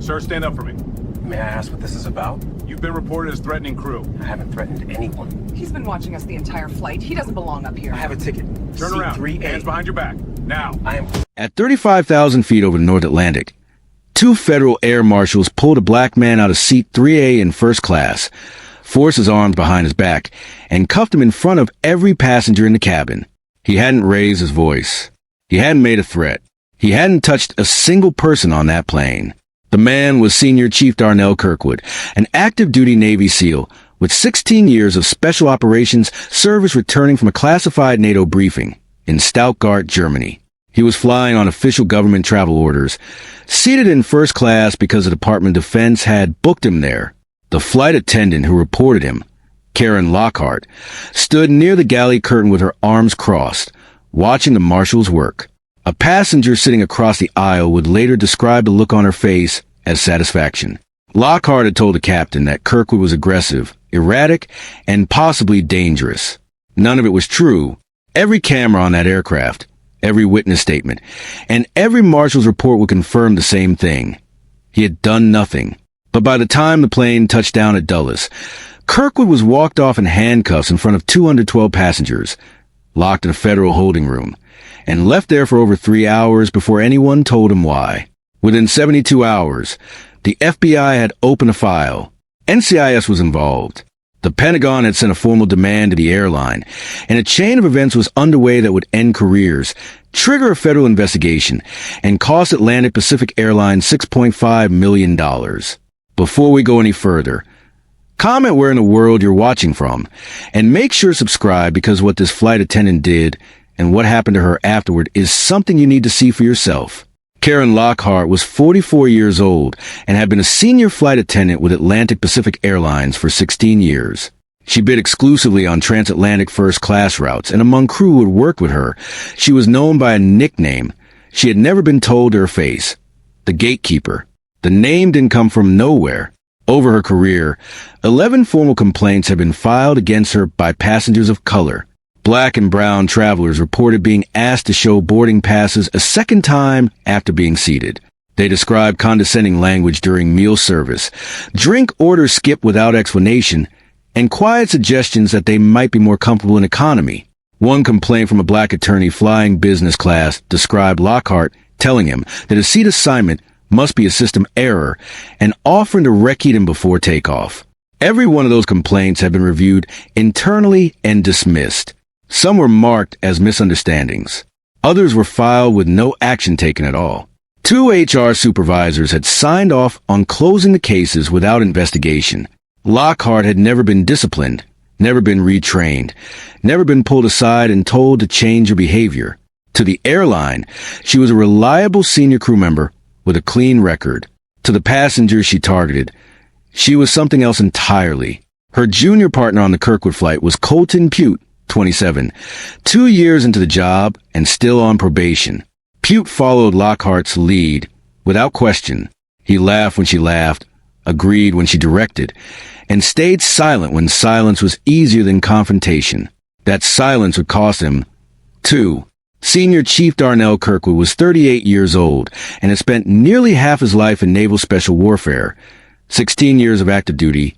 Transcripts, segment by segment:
Sir, stand up for me. May I ask what this is about? You've been reported as threatening crew. I haven't threatened anyone. He's been watching us the entire flight. He doesn't belong up here. I have a ticket. Turn around. C3A. Hands behind your back. Now. I am... At 35,000 feet over the North Atlantic, two federal air marshals pulled a black man out of seat 3A in first class, forced his arms behind his back, and cuffed him in front of every passenger in the cabin. He hadn't raised his voice. He hadn't made a threat. He hadn't touched a single person on that plane. The man was Senior Chief Darnell Kirkwood, an active-duty Navy SEAL with 16 years of special operations service returning from a classified NATO briefing in Stuttgart, Germany. He was flying on official government travel orders, seated in first class because the Department of Defense had booked him there. The flight attendant who reported him, Karen Lockhart, stood near the galley curtain with her arms crossed, watching the marshals work. A passenger sitting across the aisle would later describe the look on her face as satisfaction. Lockhart had told the captain that Kirkwood was aggressive, erratic, and possibly dangerous. None of it was true. Every camera on that aircraft, every witness statement, and every marshal's report would confirm the same thing. He had done nothing. But by the time the plane touched down at Dulles, Kirkwood was walked off in handcuffs in front of 212 passengers, locked in a federal holding room, and left there for over 3 hours before anyone told him why. Within 72 hours, the FBI had opened a file. NCIS was involved. The Pentagon had sent a formal demand to the airline, and a chain of events was underway that would end careers, trigger a federal investigation, and cost Atlantic Pacific Airlines $6.5 million. Before we go any further, comment where in the world you're watching from, and make sure to subscribe because what this flight attendant did and what happened to her afterward is something you need to see for yourself. Karen Lockhart was 44 years old and had been a senior flight attendant with Atlantic Pacific Airlines for 16 years. She bid exclusively on transatlantic first-class routes, and among crew who had worked with her, she was known by a nickname she had never been told to her face, the Gatekeeper. The name didn't come from nowhere. Over her career, 11 formal complaints had been filed against her by passengers of color. Black and brown travelers reported being asked to show boarding passes a second time after being seated. They described condescending language during meal service, drink orders skipped without explanation, and quiet suggestions that they might be more comfortable in economy. One complaint from a black attorney flying business class described Lockhart telling him that his seat assignment must be a system error and offering to recce him before takeoff. Every one of those complaints had been reviewed internally and dismissed. Some were marked as misunderstandings. Others were filed with no action taken at all. 2 HR supervisors had signed off on closing the cases without investigation. Lockhart had never been disciplined, never been retrained, never been pulled aside and told to change her behavior. To the airline, she was a reliable senior crew member with a clean record. To the passengers she targeted, she was something else entirely. Her junior partner on the Kirkwood flight was Colton Pute, 27, 2 years into the job and still on probation. Pute followed Lockhart's lead without question. He laughed when she laughed, agreed when she directed, and stayed silent when silence was easier than confrontation. That silence would cost him, too. Senior Chief Darnell Kirkwood was 38 years old and had spent nearly half his life in naval special warfare, 16 years of active duty,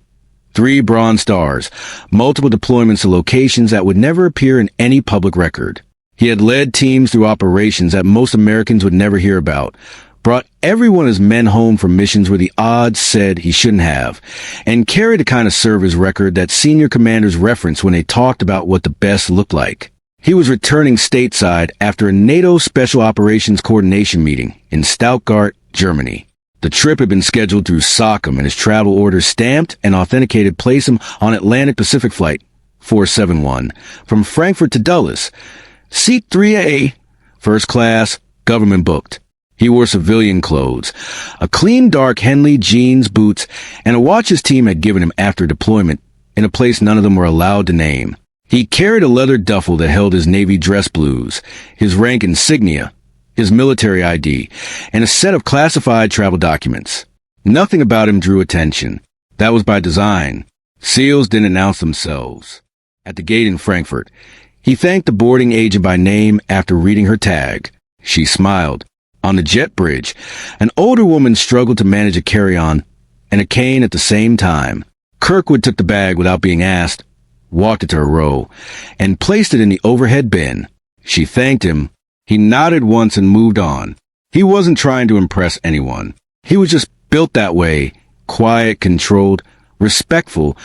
3 Bronze Stars, multiple deployments to locations that would never appear in any public record. He had led teams through operations that most Americans would never hear about, brought every one of his men home from missions where the odds said he shouldn't have, and carried a kind of service record that senior commanders referenced when they talked about what the best looked like. He was returning stateside after a NATO Special Operations Coordination meeting in Stuttgart, Germany. The trip had been scheduled through SOCOM, and his travel orders stamped and authenticated place him on Atlantic Pacific Flight 471 from Frankfurt to Dulles. Seat 3A, first class, government booked. He wore civilian clothes, a clean dark Henley jeans, boots, and a watch his team had given him after deployment in a place none of them were allowed to name. He carried a leather duffel that held his Navy dress blues, his rank insignia, his military ID, and a set of classified travel documents. Nothing about him drew attention. That was by design. SEALs didn't announce themselves. At the gate in Frankfurt, he thanked the boarding agent by name after reading her tag. She smiled. On the jet bridge, an older woman struggled to manage a carry-on and a cane at the same time. Kirkwood took the bag without being asked, walked it to her row, and placed it in the overhead bin. She thanked him. He nodded once and moved on. He wasn't trying to impress anyone. He was just built that way, quiet, controlled, respectful,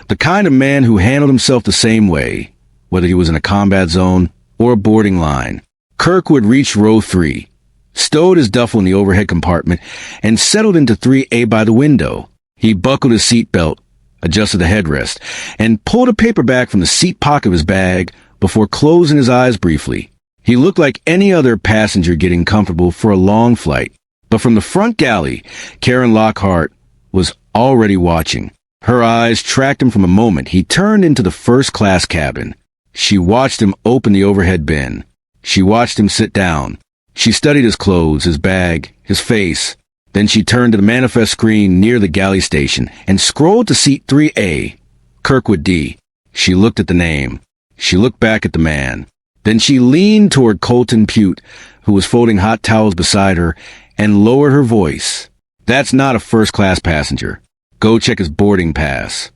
the kind of man who handled himself the same way, whether he was in a combat zone or a boarding line. Kirkwood reached row 3, stowed his duffel in the overhead compartment, and settled into 3A by the window. He buckled his seatbelt, adjusted the headrest, and pulled a paperback from the seat pocket of his bag before closing his eyes briefly. He looked like any other passenger getting comfortable for a long flight. But from the front galley, Karen Lockhart was already watching. Her eyes tracked him from the moment he turned into the first-class cabin. She watched him open the overhead bin. She watched him sit down. She studied his clothes, his bag, his face. Then she turned to the manifest screen near the galley station and scrolled to seat 3A, Kirkwood D. She looked at the name. She looked back at the man. Then she leaned toward Colton Pute, who was folding hot towels beside her, and lowered her voice. "That's not a first-class passenger. Go check his boarding pass."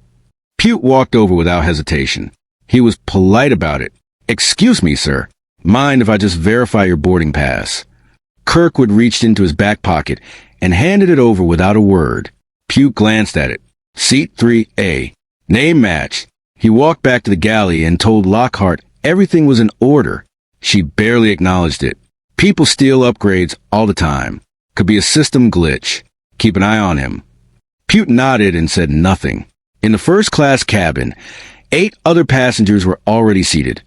Pute walked over without hesitation. He was polite about it. "Excuse me, sir. Mind if I just verify your boarding pass?" Kirkwood reached into his back pocket and handed it over without a word. Pute glanced at it. Seat 3A. Name matched. He walked back to the galley and told Lockhart everything was in order. She barely acknowledged it. People steal upgrades all the time. Could be a system glitch. Keep an eye on him. Pute nodded and said nothing. In the first-class cabin, 8 other passengers were already seated.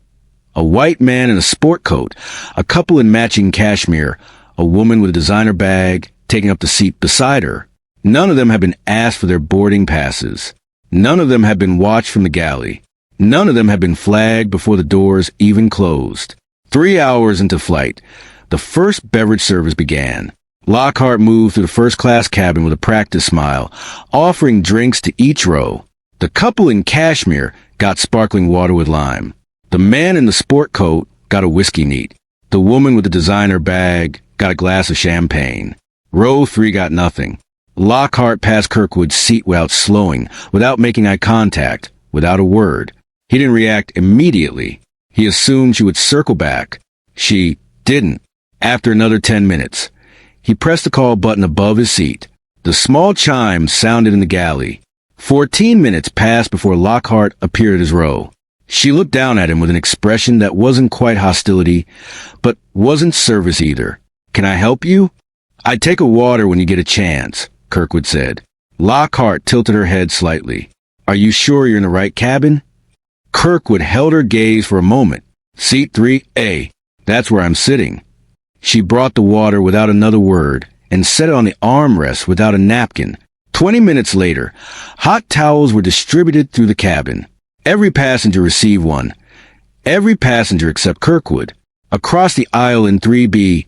A white man in a sport coat, a couple in matching cashmere, a woman with a designer bag taking up the seat beside her. None of them had been asked for their boarding passes. None of them had been watched from the galley. None of them had been flagged before the doors even closed. 3 hours into flight, the first beverage service began. Lockhart moved through the first-class cabin with a practiced smile, offering drinks to each row. The couple in cashmere got sparkling water with lime. The man in the sport coat got a whiskey neat. The woman with the designer bag got a glass of champagne. Row 3 got nothing. Lockhart passed Kirkwood's seat without slowing, without making eye contact, without a word. He didn't react immediately. He assumed she would circle back. She didn't. After another 10 minutes, he pressed the call button above his seat. The small chime sounded in the galley. 14 minutes passed before Lockhart appeared at his row. She looked down at him with an expression that wasn't quite hostility, but wasn't service either. "Can I help you?" "I'd take a water when you get a chance," Kirkwood said. Lockhart tilted her head slightly. "Are you sure you're in the right cabin?" Kirkwood held her gaze for a moment. "Seat 3A. That's where I'm sitting." She brought the water without another word and set it on the armrest without a napkin. 20 minutes later, hot towels were distributed through the cabin. Every passenger received one. Every passenger except Kirkwood. Across the aisle in 3B,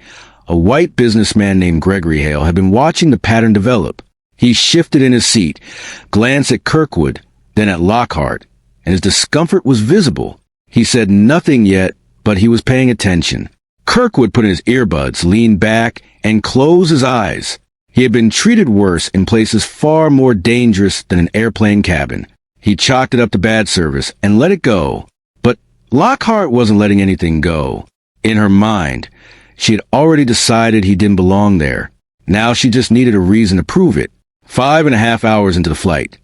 a white businessman named Gregory Hale had been watching the pattern develop. He shifted in his seat, glanced at Kirkwood, then at Lockhart, and his discomfort was visible. He said nothing yet, but he was paying attention. Kirkwood put in his earbuds, leaned back, and closed his eyes. He had been treated worse in places far more dangerous than an airplane cabin. He chalked it up to bad service and let it go. But Lockhart wasn't letting anything go. In her mind, she had already decided he didn't belong there. Now she just needed a reason to prove it. 5.5 hours into the flight,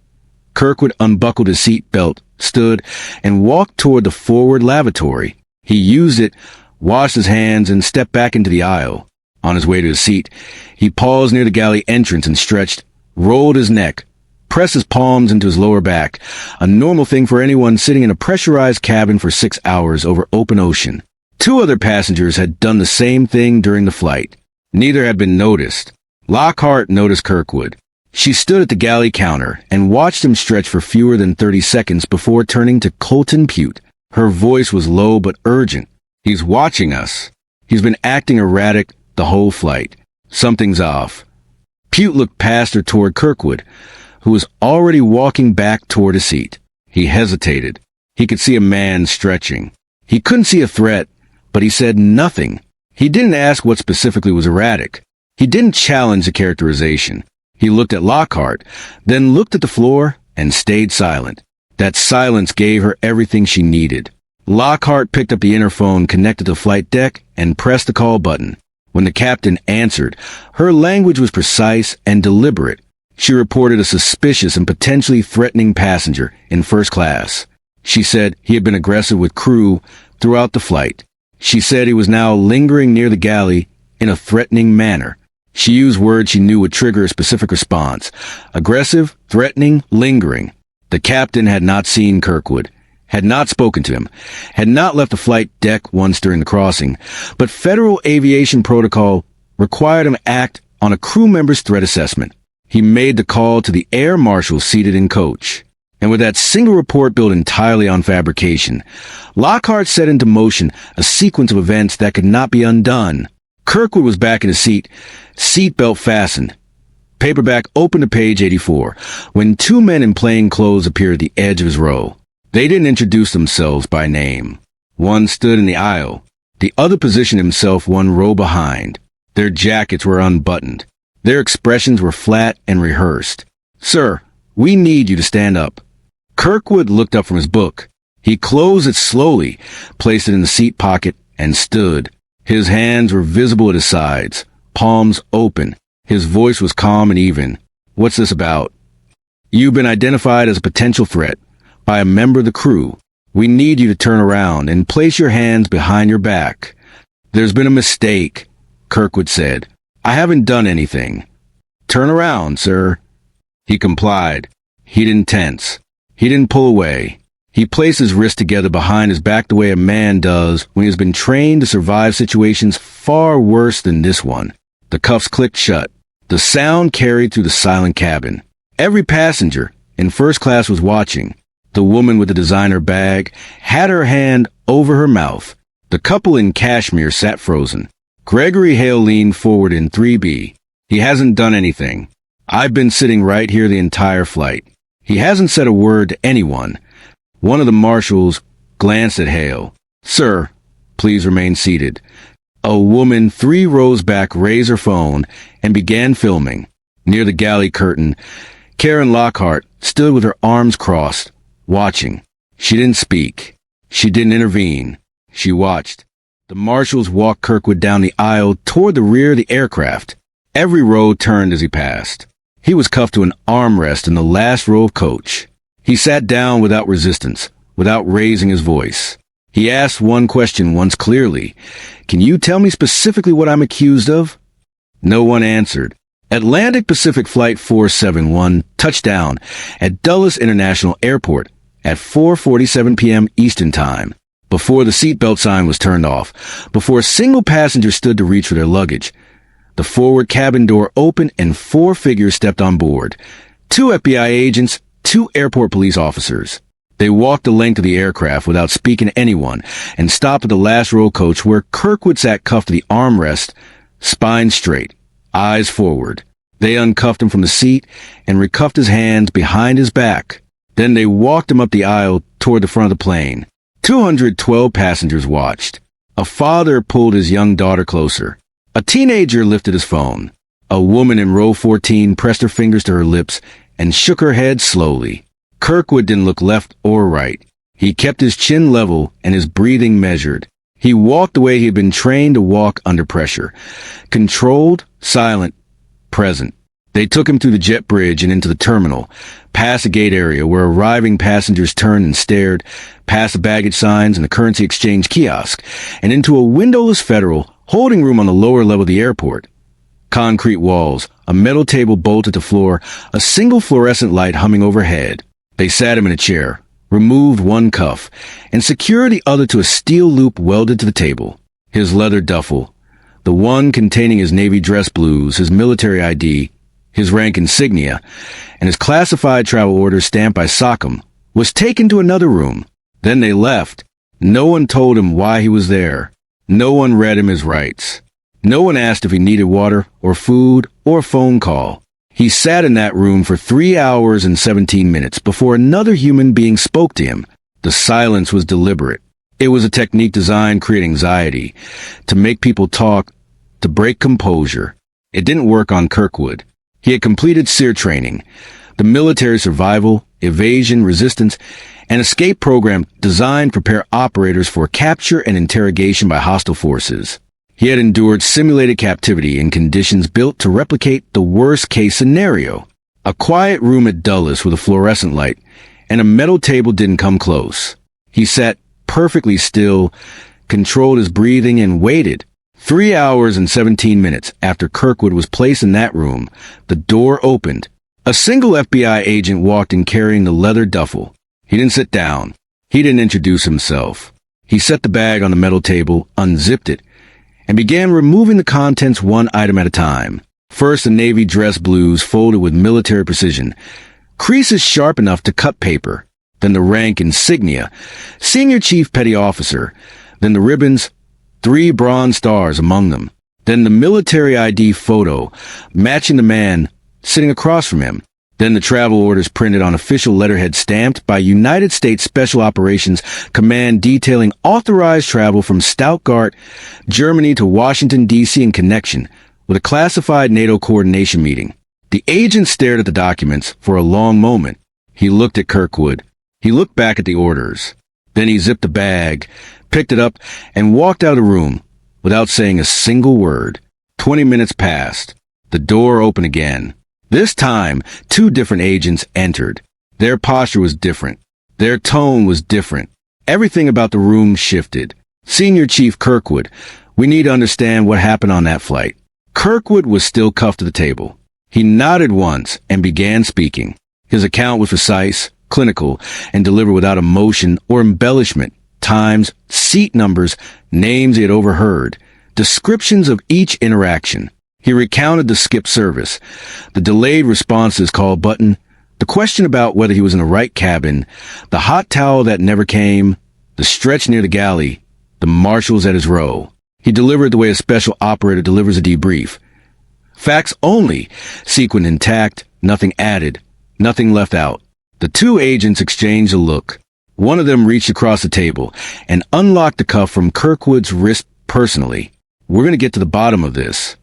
Kirkwood unbuckled his seat belt, stood, and walked toward the forward lavatory. He used it, washed his hands, and stepped back into the aisle. On his way to his seat, he paused near the galley entrance and stretched, rolled his neck, pressed his palms into his lower back, a normal thing for anyone sitting in a pressurized cabin for 6 hours over open ocean. 2 other passengers had done the same thing during the flight. Neither had been noticed. Lockhart noticed Kirkwood. She stood at the galley counter and watched him stretch for fewer than 30 seconds before turning to Colton Pute. Her voice was low but urgent. "He's watching us. He's been acting erratic the whole flight. Something's off." Pute looked past her toward Kirkwood, who was already walking back toward his seat. He hesitated. He could see a man stretching. He couldn't see a threat, but he said nothing. He didn't ask what specifically was erratic. He didn't challenge the characterization. He looked at Lockhart, then looked at the floor and stayed silent. That silence gave her everything she needed. Lockhart picked up the interphone connected to the flight deck and pressed the call button. When the captain answered, her language was precise and deliberate. She reported a suspicious and potentially threatening passenger in first class. She said he had been aggressive with crew throughout the flight. She said he was now lingering near the galley in a threatening manner. She used words she knew would trigger a specific response. Aggressive, threatening, lingering. The captain had not seen Kirkwood, had not spoken to him, had not left the flight deck once during the crossing, but federal aviation protocol required him to act on a crew member's threat assessment. He made the call to the air marshal seated in coach. And with that single report built entirely on fabrication, Lockhart set into motion a sequence of events that could not be undone. Kirkwood was back in his seat, seatbelt fastened. Paperback opened to page 84, when two men in plain clothes appeared at the edge of his row. They didn't introduce themselves by name. One stood in the aisle. The other positioned himself one row behind. Their jackets were unbuttoned. Their expressions were flat and rehearsed. "Sir, we need you to stand up." Kirkwood looked up from his book. He closed it slowly, placed it in the seat pocket, and stood. His hands were visible at his sides, palms open. His voice was calm and even. "What's this about?" "You've been identified as a potential threat by a member of the crew. We need you to turn around and place your hands behind your back." "There's been a mistake," Kirkwood said. "I haven't done anything." "Turn around, sir." He complied. He didn't tense. He didn't pull away. He placed his wrists together behind his back the way a man does when he has been trained to survive situations far worse than this one. The cuffs clicked shut. The sound carried through the silent cabin. Every passenger in first class was watching. The woman with the designer bag had her hand over her mouth. The couple in cashmere sat frozen. Gregory Hale leaned forward in 3B. "He hasn't done anything. I've been sitting right here the entire flight. He hasn't said a word to anyone." One of the marshals glanced at Hale. "Sir, please remain seated." A woman 3 rows back raised her phone and began filming. Near the galley curtain, Karen Lockhart stood with her arms crossed, watching. She didn't speak. She didn't intervene. She watched. The marshals walked Kirkwood down the aisle toward the rear of the aircraft. Every row turned as he passed. He was cuffed to an armrest in the last row of coach. He sat down without resistance, without raising his voice. He asked one question once clearly. "Can you tell me specifically what I'm accused of?" No one answered. Atlantic Pacific Flight 471 touched down at Dulles International Airport at 4:47 p.m. Eastern Time. Before the seatbelt sign was turned off, before a single passenger stood to reach for their luggage, the forward cabin door opened and 4 figures stepped on board. 2 FBI agents, 2 airport police officers. They walked the length of the aircraft without speaking to anyone and stopped at the last row coach where Kirkwood sat cuffed to the armrest, spine straight, eyes forward. They uncuffed him from the seat and recuffed his hands behind his back. Then they walked him up the aisle toward the front of the plane. 212 passengers watched. A father pulled his young daughter closer. A teenager lifted his phone. A woman in row 14 pressed her fingers to her lips and shook her head slowly. Kirkwood didn't look left or right. He kept his chin level and his breathing measured. He walked the way he had been trained to walk under pressure. Controlled, silent, present. They took him through the jet bridge and into the terminal, past a gate area where arriving passengers turned and stared, past the baggage signs and the currency exchange kiosk, and into a windowless federal holding room on the lower level of the airport. Concrete walls, a metal table bolted to floor, a single fluorescent light humming overhead. They sat him in a chair, removed one cuff, and secured the other to a steel loop welded to the table. His leather duffel, the one containing his Navy dress blues, his military ID, his rank insignia, and his classified travel order stamped by SOCOM, was taken to another room. Then they left. No one told him why he was there. No one read him his rights. No one asked if he needed water or food or a phone call. He sat in that room for 3 hours and 17 minutes before another human being spoke to him. The silence was deliberate. It was a technique designed to create anxiety, to make people talk, to break composure. It didn't work on Kirkwood. He had completed SEER training, the military survival, evasion, resistance, and escape program designed to prepare operators for capture and interrogation by hostile forces. He had endured simulated captivity in conditions built to replicate the worst-case scenario. A quiet room at Dulles with a fluorescent light, and a metal table didn't come close. He sat perfectly still, controlled his breathing, and waited. 3 hours and 17 minutes after Kirkwood was placed in that room, the door opened. A single FBI agent walked in carrying the leather duffel. He didn't sit down. He didn't introduce himself. He set the bag on the metal table, unzipped it, and began removing the contents one item at a time. First, the navy dress blues folded with military precision, creases sharp enough to cut paper. Then the rank insignia, Senior Chief Petty Officer. Then the ribbons, 3 bronze stars among them. Then the military ID photo, matching the man sitting across from him. Then the travel orders printed on official letterhead stamped by United States Special Operations Command detailing authorized travel from Stuttgart, Germany to Washington, D.C. in connection with a classified NATO coordination meeting. The agent stared at the documents for a long moment. He looked at Kirkwood. He looked back at the orders. Then he zipped the bag, picked it up, and walked out of the room without saying a single word. 20 minutes passed. The door opened again. This time, 2 different agents entered. Their posture was different. Their tone was different. Everything about the room shifted. Senior Chief Kirkwood, we need to understand what happened on that flight. Kirkwood was still cuffed to the table. He nodded once and began speaking. His account was precise, clinical, and delivered without emotion or embellishment. Times, seat numbers, names he had overheard, descriptions of each interaction. He recounted the skipped service, the delayed responses call button, the question about whether he was in the right cabin, the hot towel that never came, the stretch near the galley, the marshals at his row. He delivered the way a special operator delivers a debrief. Facts only, sequence intact, nothing added, nothing left out. The 2 agents exchanged a look. One of them reached across the table and unlocked the cuff from Kirkwood's wrist personally. We're going to get to the bottom of this.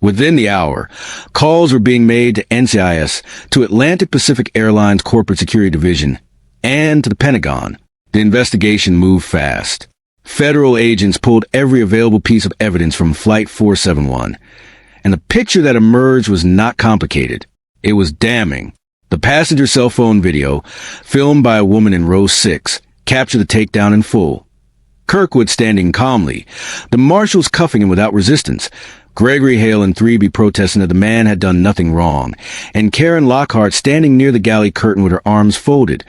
Within the hour, calls were being made to NCIS, to Atlantic Pacific Airlines Corporate Security Division, and to the Pentagon. The investigation moved fast. Federal agents pulled every available piece of evidence from Flight 471, and the picture that emerged was not complicated. It was damning. The passenger cell phone video, filmed by a woman in row 6, captured the takedown in full. Kirkwood standing calmly, the marshals cuffing him without resistance, Gregory Hale and 3B protesting that the man had done nothing wrong, and Karen Lockhart standing near the galley curtain with her arms folded,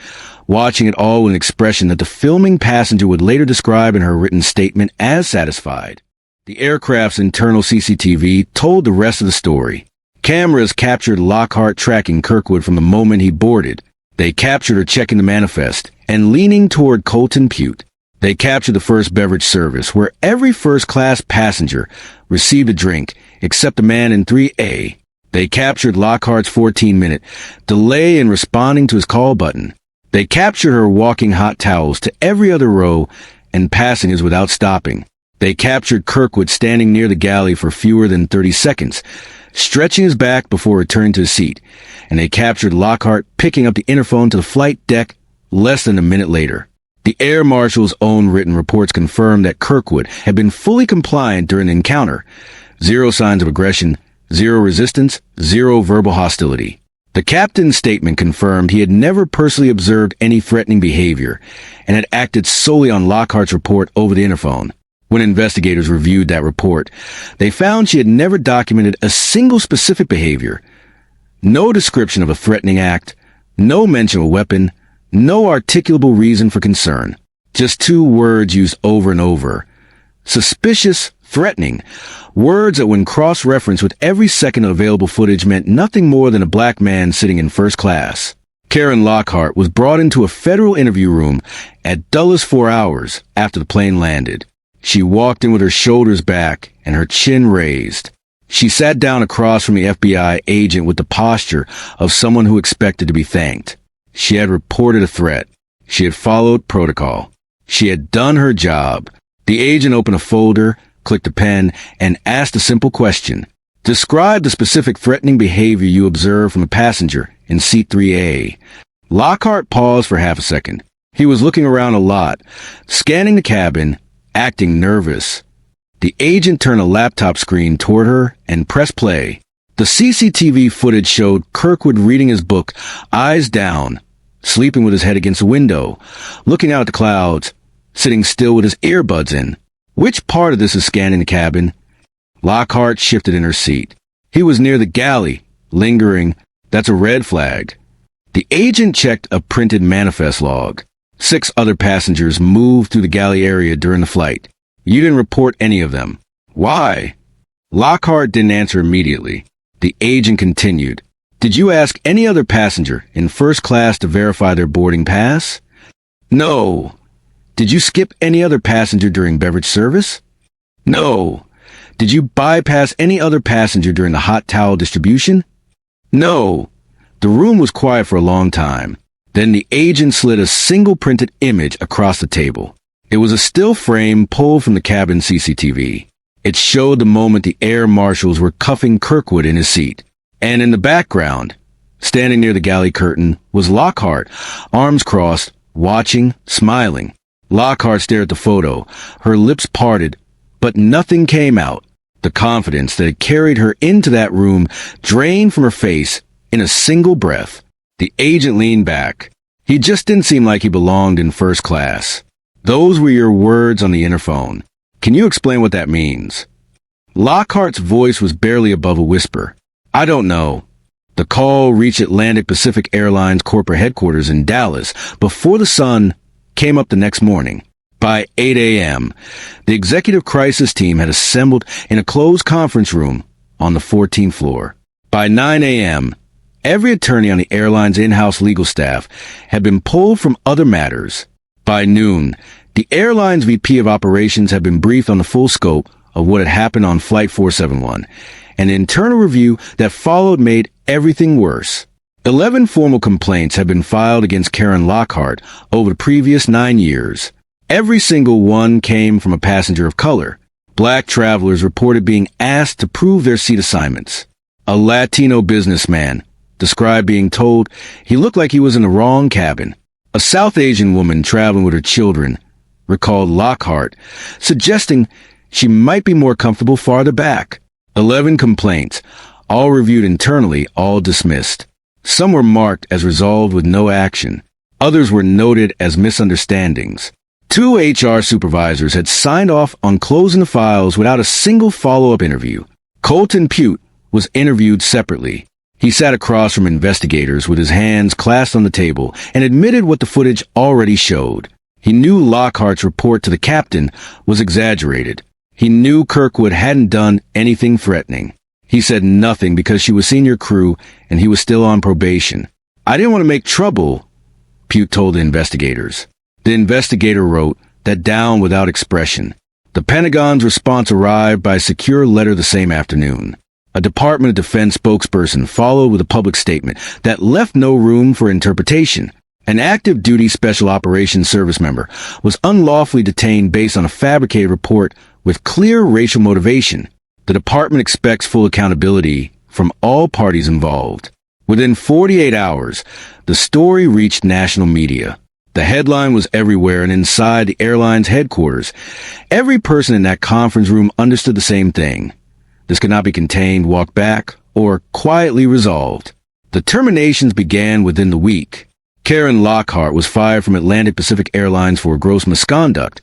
watching it all with an expression that the filming passenger would later describe in her written statement as satisfied. The aircraft's internal CCTV told the rest of the story. Cameras captured Lockhart tracking Kirkwood from the moment he boarded. They captured her checking the manifest and leaning toward Colton Butte. They captured the first beverage service, where every first-class passenger received a drink, except the man in 3A. They captured Lockhart's 14-minute delay in responding to his call button. They captured her walking hot towels to every other row and passengers without stopping. They captured Kirkwood standing near the galley for fewer than 30 seconds, stretching his back before returning to his seat. And they captured Lockhart picking up the interphone to the flight deck less than a minute later. The Air Marshal's own written reports confirmed that Kirkwood had been fully compliant during the encounter. 0 signs of aggression, 0 resistance, 0 verbal hostility. The captain's statement confirmed he had never personally observed any threatening behavior and had acted solely on Lockhart's report over the interphone. When investigators reviewed that report, they found she had never documented a single specific behavior. No description of a threatening act, no mention of a weapon, no articulable reason for concern. Just 2 words used over and over. Suspicious, threatening. Words that when cross-referenced with every second of available footage meant nothing more than a black man sitting in first class. Karen Lockhart was brought into a federal interview room at Dulles 4 hours after the plane landed. She walked in with her shoulders back and her chin raised. She sat down across from the FBI agent with the posture of someone who expected to be thanked. She had reported a threat. She had followed protocol. She had done her job. The agent opened a folder, clicked a pen, and asked a simple question. Describe the specific threatening behavior you observed from a passenger in seat 3A. Lockhart paused for half a second. He was looking around a lot, scanning the cabin, acting nervous. The agent turned a laptop screen toward her and pressed play. The CCTV footage showed Kirkwood reading his book, eyes down, sleeping with his head against the window, looking out at the clouds, sitting still with his earbuds in. Which part of this is scanning the cabin? Lockhart shifted in her seat. He was near the galley, lingering. That's a red flag. The agent checked a printed manifest log. 6 other passengers moved through the galley area during the flight. You didn't report any of them. Why? Lockhart didn't answer immediately. The agent continued. Did you ask any other passenger in first class to verify their boarding pass? No. Did you skip any other passenger during beverage service? No. Did you bypass any other passenger during the hot towel distribution? No. The room was quiet for a long time. Then the agent slid a single printed image across the table. It was a still frame pulled from the cabin CCTV. It showed the moment the air marshals were cuffing Kirkwood in his seat. And in the background, standing near the galley curtain, was Lockhart, arms crossed, watching, smiling. Lockhart stared at the photo, her lips parted, but nothing came out. The confidence that had carried her into that room drained from her face in a single breath. The agent leaned back. He just didn't seem like he belonged in first class. Those were your words on the interphone. Can you explain what that means? Lockhart's voice was barely above a whisper. I don't know. The call reached Atlantic Pacific Airlines corporate headquarters in Dallas before the sun came up the next morning. By 8 a.m., the executive crisis team had assembled in a closed conference room on the 14th floor. By 9 a.m., every attorney on the airline's in-house legal staff had been pulled from other matters. By noon, the airline's VP of operations had been briefed on the full scope of what had happened on Flight 471. An internal review that followed made everything worse. 11 formal complaints had been filed against Karen Lockhart over the previous 9 years. Every single one came from a passenger of color. Black travelers reported being asked to prove their seat assignments. A Latino businessman described being told he looked like he was in the wrong cabin. A South Asian woman traveling with her children recalled Lockhart, suggesting she might be more comfortable farther back. 11 complaints, all reviewed internally, all dismissed. Some were marked as resolved with no action. Others were noted as misunderstandings. 2 HR supervisors had signed off on closing the files without a single follow-up interview. Colton Pute was interviewed separately. He sat across from investigators with his hands clasped on the table and admitted what the footage already showed. He knew Lockhart's report to the captain was exaggerated. He knew Kirkwood hadn't done anything threatening. He said nothing because she was senior crew and he was still on probation. I didn't want to make trouble, Pute told the investigators. The investigator wrote that down without expression. The Pentagon's response arrived by secure letter the same afternoon. A Department of Defense spokesperson followed with a public statement that left no room for interpretation. An active duty Special Operations Service member was unlawfully detained based on a fabricated report with clear racial motivation. The department expects full accountability from all parties involved. Within 48 hours, the story reached national media. The headline was everywhere and inside the airline's headquarters. Every person in that conference room understood the same thing. This could not be contained, walked back, or quietly resolved. The terminations began within the week. Karen Lockhart was fired from Atlantic Pacific Airlines for gross misconduct,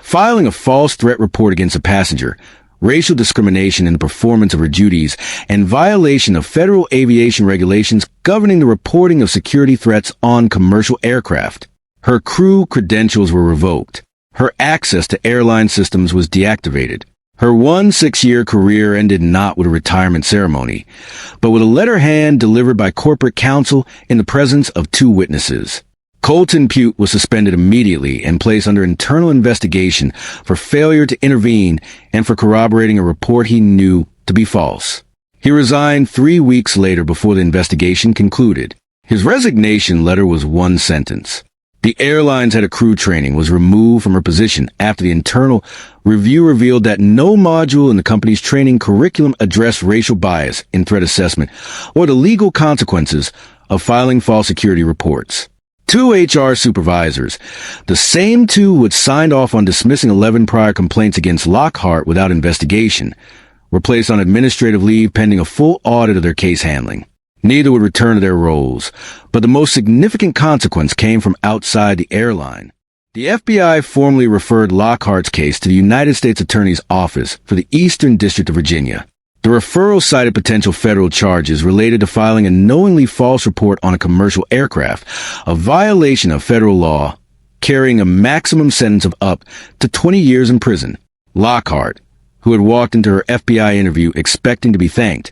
filing a false threat report against a passenger, racial discrimination in the performance of her duties, and violation of federal aviation regulations governing the reporting of security threats on commercial aircraft. Her crew credentials were revoked. Her access to airline systems was deactivated. Her 6-year career ended not with a retirement ceremony, but with a letter hand delivered by corporate counsel in the presence of 2 witnesses. Colton Pute was suspended immediately and placed under internal investigation for failure to intervene and for corroborating a report he knew to be false. He resigned 3 weeks later before the investigation concluded. His resignation letter was one sentence. The airline's head of crew training was removed from her position after the internal review revealed that no module in the company's training curriculum addressed racial bias in threat assessment or the legal consequences of filing false security reports. Two HR supervisors, the same two who had signed off on dismissing 11 prior complaints against Lockhart without investigation, were placed on administrative leave pending a full audit of their case handling. Neither would return to their roles, but the most significant consequence came from outside the airline. The FBI formally referred Lockhart's case to the United States Attorney's Office for the Eastern District of Virginia. The referral cited potential federal charges related to filing a knowingly false report on a commercial aircraft, a violation of federal law, carrying a maximum sentence of up to 20 years in prison. Lockhart, who had walked into her FBI interview expecting to be thanked,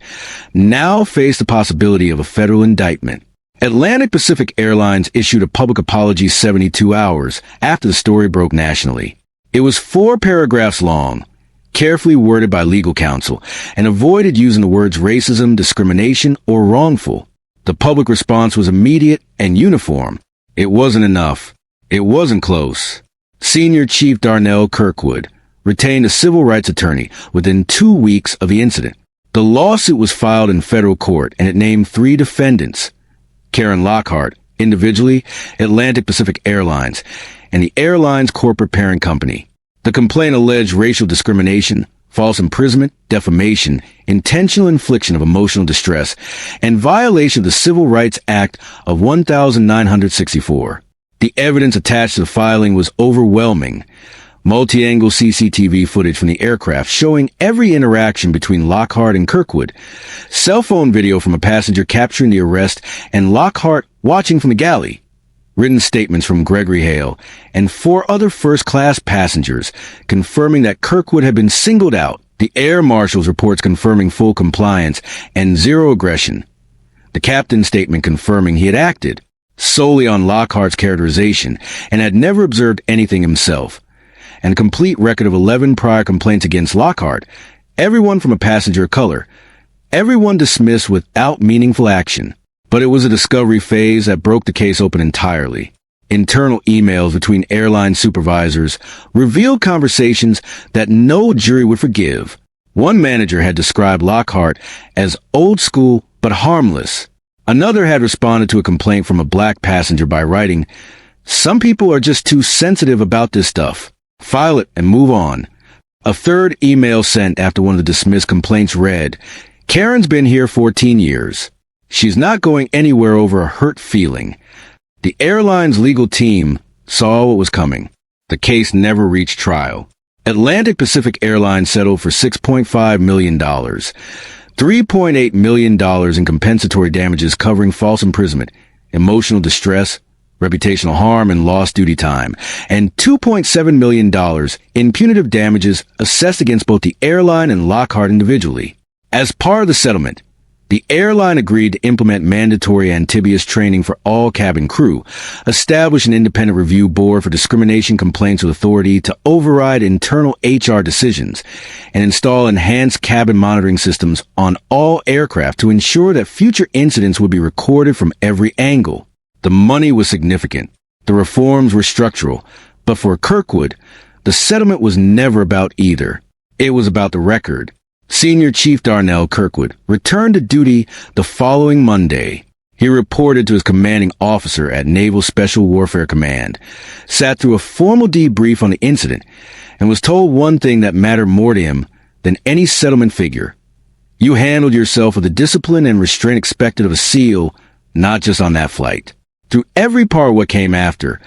now faced the possibility of a federal indictment. Atlantic Pacific Airlines issued a public apology 72 hours after the story broke nationally. It was 4 paragraphs long, carefully worded by legal counsel, and avoided using the words racism, discrimination, or wrongful. The public response was immediate and uniform. It wasn't enough. It wasn't close. Senior Chief Darnell Kirkwood retained a civil rights attorney within 2 weeks of the incident. The lawsuit was filed in federal court, and it named 3 defendants: Karen Lockhart, individually, Atlantic Pacific Airlines, and the airline's corporate parent company. The complaint alleged racial discrimination, false imprisonment, defamation, intentional infliction of emotional distress, and violation of the Civil Rights Act of 1964. The evidence attached to the filing was overwhelming. Multi-angle CCTV footage from the aircraft showing every interaction between Lockhart and Kirkwood, cell phone video from a passenger capturing the arrest and Lockhart watching from the galley, written statements from Gregory Hale and 4 other first-class passengers confirming that Kirkwood had been singled out, the air marshal's reports confirming full compliance and zero aggression, the captain's statement confirming he had acted solely on Lockhart's characterization and had never observed anything himself, and a complete record of 11 prior complaints against Lockhart, everyone from a passenger of color, everyone dismissed without meaningful action. But it was a discovery phase that broke the case open entirely. Internal emails between airline supervisors revealed conversations that no jury would forgive. One manager had described Lockhart as old school but harmless. Another had responded to a complaint from a black passenger by writing, "Some people are just too sensitive about this stuff. File it and move on." A third email sent after one of the dismissed complaints read, "Karen's been here 14 years. She's not going anywhere over a hurt feeling." The airline's legal team saw what was coming. The case never reached trial. Atlantic Pacific Airlines settled for $6.5 million, $3.8 million in compensatory damages covering false imprisonment, emotional distress, reputational harm, and lost duty time, and $2.7 million in punitive damages assessed against both the airline and Lockhart individually. As part of the settlement, the airline agreed to implement mandatory Antibes training for all cabin crew, establish an independent review board for discrimination complaints with authority to override internal HR decisions, and install enhanced cabin monitoring systems on all aircraft to ensure that future incidents would be recorded from every angle. The money was significant. The reforms were structural. But for Kirkwood, the settlement was never about either. It was about the record. Senior Chief Darnell Kirkwood returned to duty the following Monday. He reported to his commanding officer at Naval Special Warfare Command, sat through a formal debrief on the incident, and was told one thing that mattered more to him than any settlement figure. "You handled yourself with the discipline and restraint expected of a SEAL, not just on that flight." Through every part of what came after,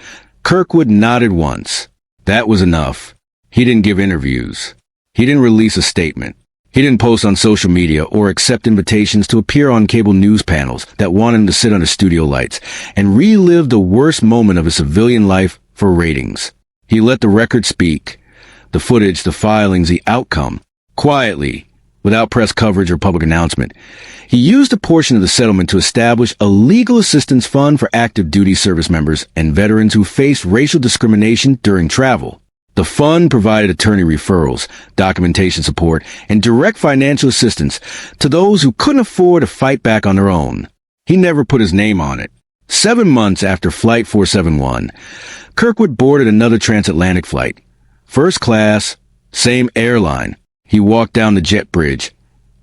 Kirkwood nodded once. That was enough. He didn't give interviews. He didn't release a statement. He didn't post on social media or accept invitations to appear on cable news panels that wanted him to sit under studio lights and relive the worst moment of his civilian life for ratings. He let the record speak. The footage, the filings, the outcome. Quietly, without press coverage or public announcement. He used a portion of the settlement to establish a legal assistance fund for active duty service members and veterans who faced racial discrimination during travel. The fund provided attorney referrals, documentation support, and direct financial assistance to those who couldn't afford to fight back on their own. He never put his name on it. 7 months after Flight 471, Kirkwood boarded another transatlantic flight. First class, same airline. He walked down the jet bridge,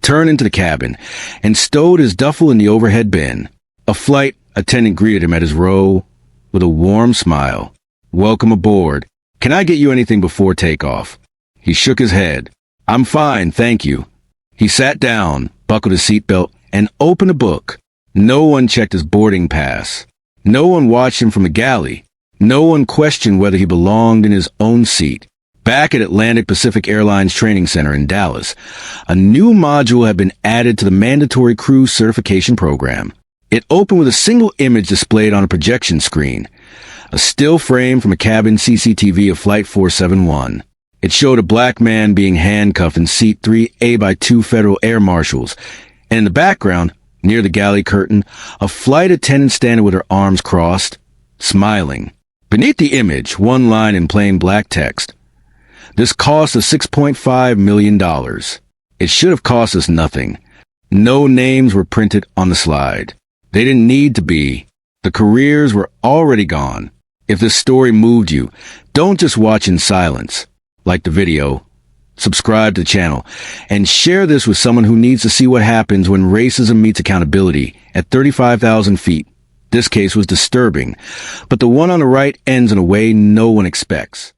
turned into the cabin, and stowed his duffel in the overhead bin. A flight attendant greeted him at his row with a warm smile. "Welcome aboard. Can I get you anything before takeoff?" He shook his head. "I'm fine, thank you." He sat down, buckled his seatbelt, and opened a book. No one checked his boarding pass. No one watched him from the galley. No one questioned whether he belonged in his own seat. Back at Atlantic Pacific Airlines Training Center in Dallas, a new module had been added to the mandatory crew certification program. It opened with a single image displayed on a projection screen, a still frame from a cabin CCTV of Flight 471. It showed a black man being handcuffed in seat 3A by 2 federal air marshals, and in the background, near the galley curtain, a flight attendant standing with her arms crossed, smiling. Beneath the image, one line in plain black text. "This cost us $6.5 million. It should have cost us nothing." No names were printed on the slide. They didn't need to be. The careers were already gone. If this story moved you, don't just watch in silence. Like the video, subscribe to the channel, and share this with someone who needs to see what happens when racism meets accountability at 35,000 feet. This case was disturbing, but the one on the right ends in a way no one expects.